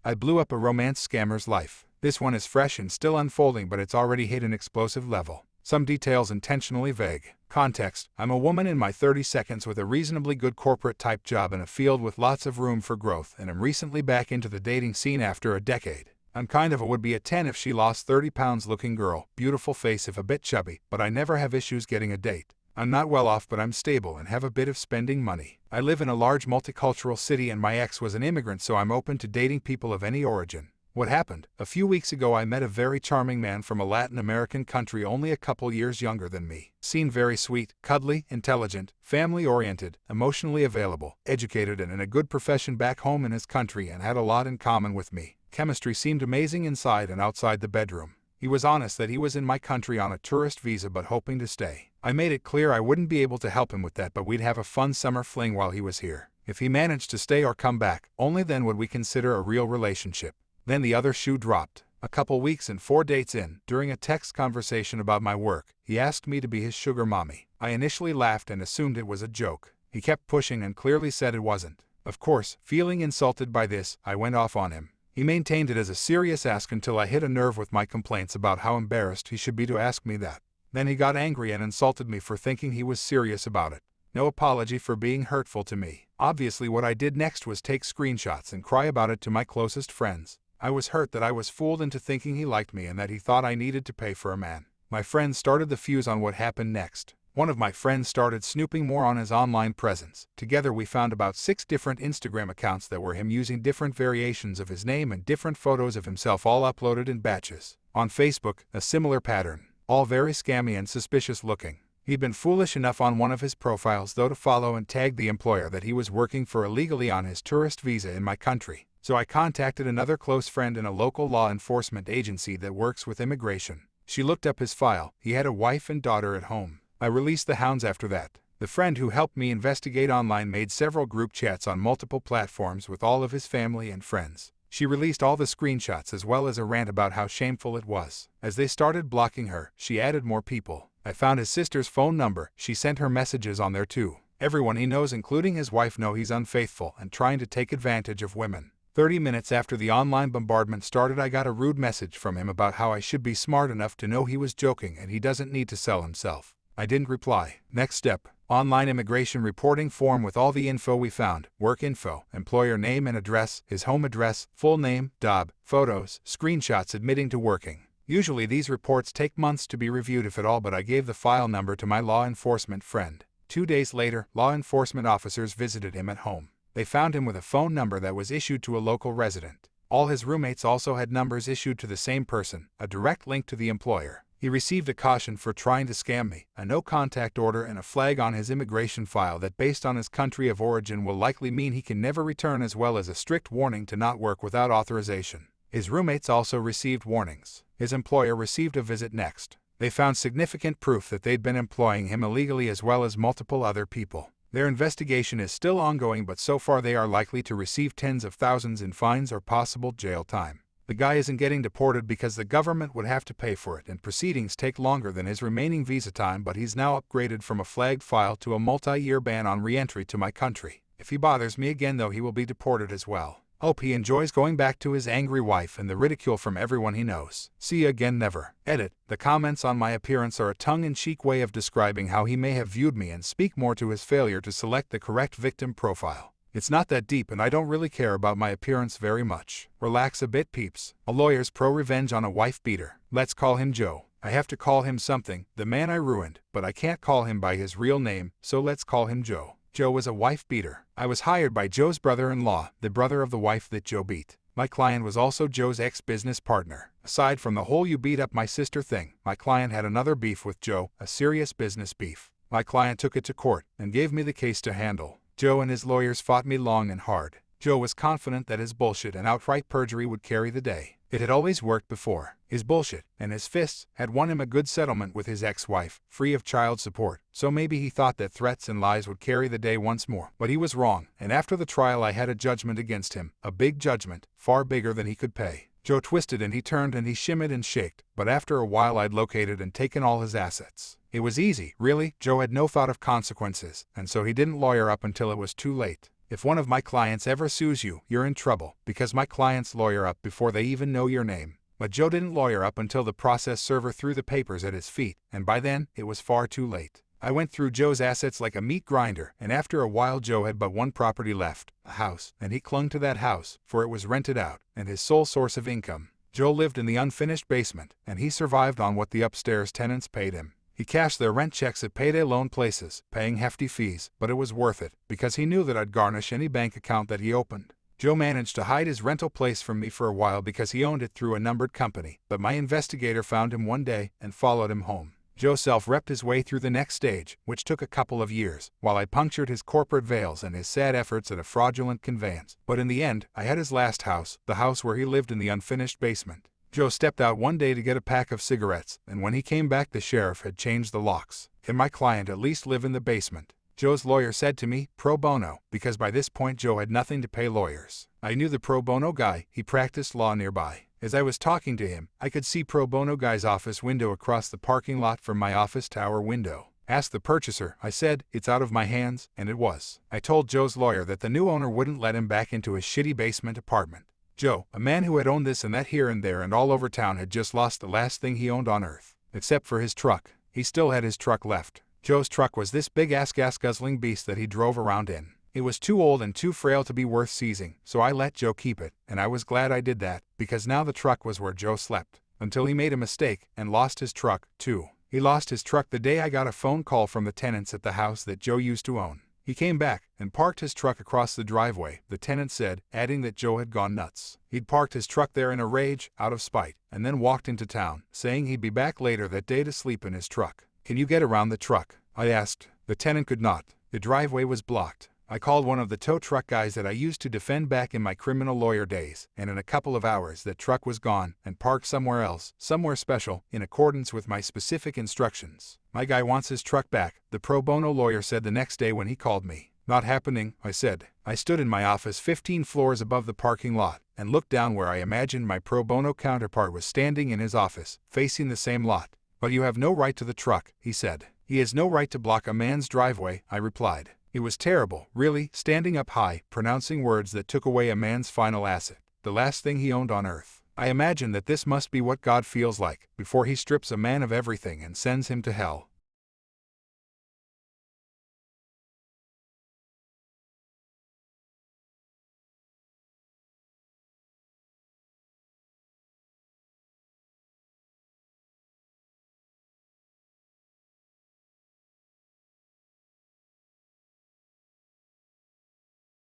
I blew up a romance scammer's life. This one is fresh and still unfolding, but it's already hit an explosive level. Some details intentionally vague. Context: I'm a woman in my 30s with a reasonably good corporate-type job in a field with lots of room for growth, and am recently back into the dating scene after a decade. I'm kind of a would-be a 10 if she lost 30 pounds looking girl, beautiful face if a bit chubby, but I never have issues getting a date. I'm not well off, but I'm stable and have a bit of spending money. I live in a large multicultural city and my ex was an immigrant, so I'm open to dating people of any origin. What happened? A few weeks ago I met a very charming man from a Latin American country only a couple years younger than me. Seemed very sweet, cuddly, intelligent, family-oriented, emotionally available, educated and in a good profession back home in his country, and had a lot in common with me. Chemistry seemed amazing inside and outside the bedroom. He was honest that he was in my country on a tourist visa but hoping to stay. I made it clear I wouldn't be able to help him with that, but we'd have a fun summer fling while he was here. If he managed to stay or come back, only then would we consider a real relationship. Then the other shoe dropped. A couple weeks and 4 dates in, during a text conversation about my work, he asked me to be his sugar mommy. I initially laughed and assumed it was a joke. He kept pushing and clearly said it wasn't. Of course, feeling insulted by this, I went off on him. He maintained it as a serious ask until I hit a nerve with my complaints about how embarrassed he should be to ask me that. Then he got angry and insulted me for thinking he was serious about it. No apology for being hurtful to me. Obviously, what I did next was take screenshots and cry about it to my closest friends. I was hurt that I was fooled into thinking he liked me and that he thought I needed to pay for a man. My friends started the fuse on what happened next. One of my friends started snooping more on his online presence. Together we found about 6 different Instagram accounts that were him using different variations of his name and different photos of himself, all uploaded in batches. On Facebook, a similar pattern. All very scammy and suspicious looking. He'd been foolish enough on one of his profiles though to follow and tag the employer that he was working for illegally on his tourist visa in my country. So I contacted another close friend in a local law enforcement agency that works with immigration. She looked up his file. He had a wife and daughter at home. I released the hounds after that. The friend who helped me investigate online made several group chats on multiple platforms with all of his family and friends. She released all the screenshots as well as a rant about how shameful it was. As they started blocking her, she added more people. I found his sister's phone number. She sent her messages on there too. Everyone he knows, including his wife, know he's unfaithful and trying to take advantage of women. 30 minutes after the online bombardment started, I got a rude message from him about how I should be smart enough to know he was joking and he doesn't need to sell himself. I didn't reply. Next step: online immigration reporting form with all the info we found: work info, employer name and address, his home address, full name, job, photos, screenshots admitting to working. Usually these reports take months to be reviewed if at all, but I gave the file number to my law enforcement friend. 2 days later, law enforcement officers visited him at home. They found him with a phone number that was issued to a local resident. All his roommates also had numbers issued to the same person, a direct link to the employer. He received a caution for trying to scam me, a no-contact order, and a flag on his immigration file that, based on his country of origin, will likely mean he can never return, as well as a strict warning to not work without authorization. His roommates also received warnings. His employer received a visit next. They found significant proof that they'd been employing him illegally as well as multiple other people. Their investigation is still ongoing, but so far they are likely to receive tens of thousands in fines or possible jail time. The guy isn't getting deported because the government would have to pay for it, and proceedings take longer than his remaining visa time, but he's now upgraded from a flagged file to a multi-year ban on re-entry to my country. If he bothers me again though, he will be deported as well. Hope he enjoys going back to his angry wife and the ridicule from everyone he knows. See you again, never. Edit: the comments on my appearance are a tongue-in-cheek way of describing how he may have viewed me and speak more to his failure to select the correct victim profile. It's not that deep and I don't really care about my appearance very much. Relax a bit, peeps. A lawyer's pro-revenge on a wife beater. Let's call him Joe. I have to call him something, the man I ruined, but I can't call him by his real name, so let's call him Joe. Joe was a wife beater. I was hired by Joe's brother-in-law, the brother of the wife that Joe beat. My client was also Joe's ex-business partner. Aside from the whole "you beat up my sister" thing, my client had another beef with Joe, a serious business beef. My client took it to court and gave me the case to handle. Joe and his lawyers fought me long and hard. Joe was confident that his bullshit and outright perjury would carry the day. It had always worked before. His bullshit and his fists had won him a good settlement with his ex-wife, free of child support, so maybe he thought that threats and lies would carry the day once more. But he was wrong, and after the trial I had a judgment against him, a big judgment, far bigger than he could pay. Joe twisted and he turned and he shimmied and shaked, but after a while I'd located and taken all his assets. It was easy, really. Joe had no thought of consequences, and so he didn't lawyer up until it was too late. If one of my clients ever sues you, you're in trouble, because my clients lawyer up before they even know your name. But Joe didn't lawyer up until the process server threw the papers at his feet, and by then, it was far too late. I went through Joe's assets like a meat grinder, and after a while Joe had but one property left, a house, and he clung to that house, for it was rented out, and his sole source of income. Joe lived in the unfinished basement, and he survived on what the upstairs tenants paid him. He cashed their rent checks at payday loan places, paying hefty fees, but it was worth it, because he knew that I'd garnish any bank account that he opened. Joe managed to hide his rental place from me for a while because he owned it through a numbered company, but my investigator found him one day and followed him home. Joe self-repped his way through the next stage, which took a couple of years, while I punctured his corporate veils and his sad efforts at a fraudulent conveyance. But in the end, I had his last house, the house where he lived in the unfinished basement. Joe stepped out one day to get a pack of cigarettes, and when he came back the sheriff had changed the locks. Can my client at least live in the basement? Joe's lawyer said to me, pro bono, because by this point Joe had nothing to pay lawyers. I knew the pro bono guy, he practiced law nearby. As I was talking to him, I could see pro bono guy's office window across the parking lot from my office tower window. Ask the purchaser, I said, it's out of my hands, and it was. I told Joe's lawyer that the new owner wouldn't let him back into his shitty basement apartment. Joe, a man who had owned this and that here and there and all over town, had just lost the last thing he owned on earth. Except for his truck. He still had his truck left. Joe's truck was this big-ass gas-guzzling beast that he drove around in. It was too old and too frail to be worth seizing, so I let Joe keep it, and I was glad I did that, because now the truck was where Joe slept. Until he made a mistake, and lost his truck, too. He lost his truck the day I got a phone call from the tenants at the house that Joe used to own. He came back, and parked his truck across the driveway, the tenant said, adding that Joe had gone nuts. He'd parked his truck there in a rage, out of spite, and then walked into town, saying he'd be back later that day to sleep in his truck. Can you get around the truck? I asked. The tenant could not. The driveway was blocked. I called one of the tow truck guys that I used to defend back in my criminal lawyer days, and in a couple of hours that truck was gone and parked somewhere else, somewhere special, in accordance with my specific instructions. My guy wants his truck back, the pro bono lawyer said the next day when he called me. Not happening, I said. I stood in my office 15 floors above the parking lot, and looked down where I imagined my pro bono counterpart was standing in his office, facing the same lot. But you have no right to the truck, he said. He has no right to block a man's driveway, I replied. It was terrible, really, standing up high, pronouncing words that took away a man's final asset, the last thing he owned on earth. I imagine that this must be what God feels like, before he strips a man of everything and sends him to hell.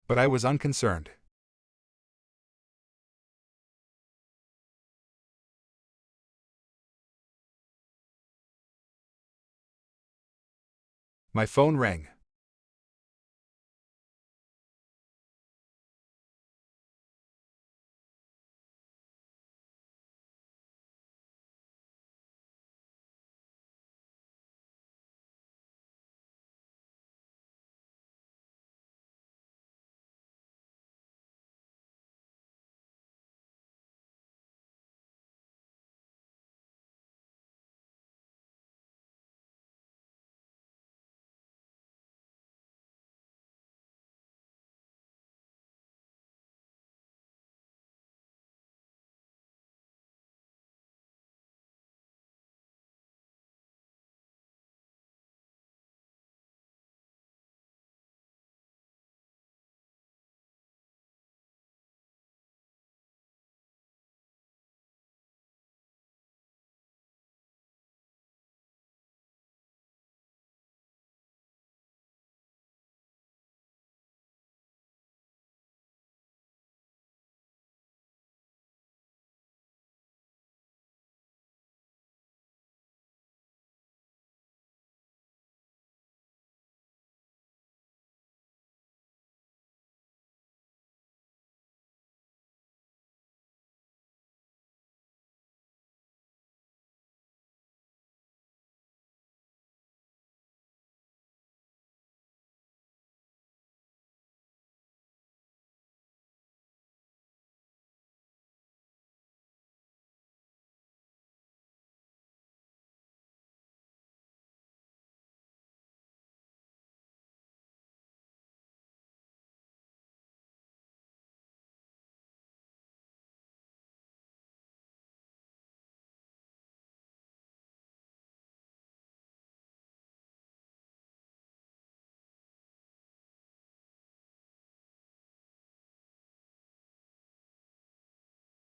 But I was unconcerned. My phone rang.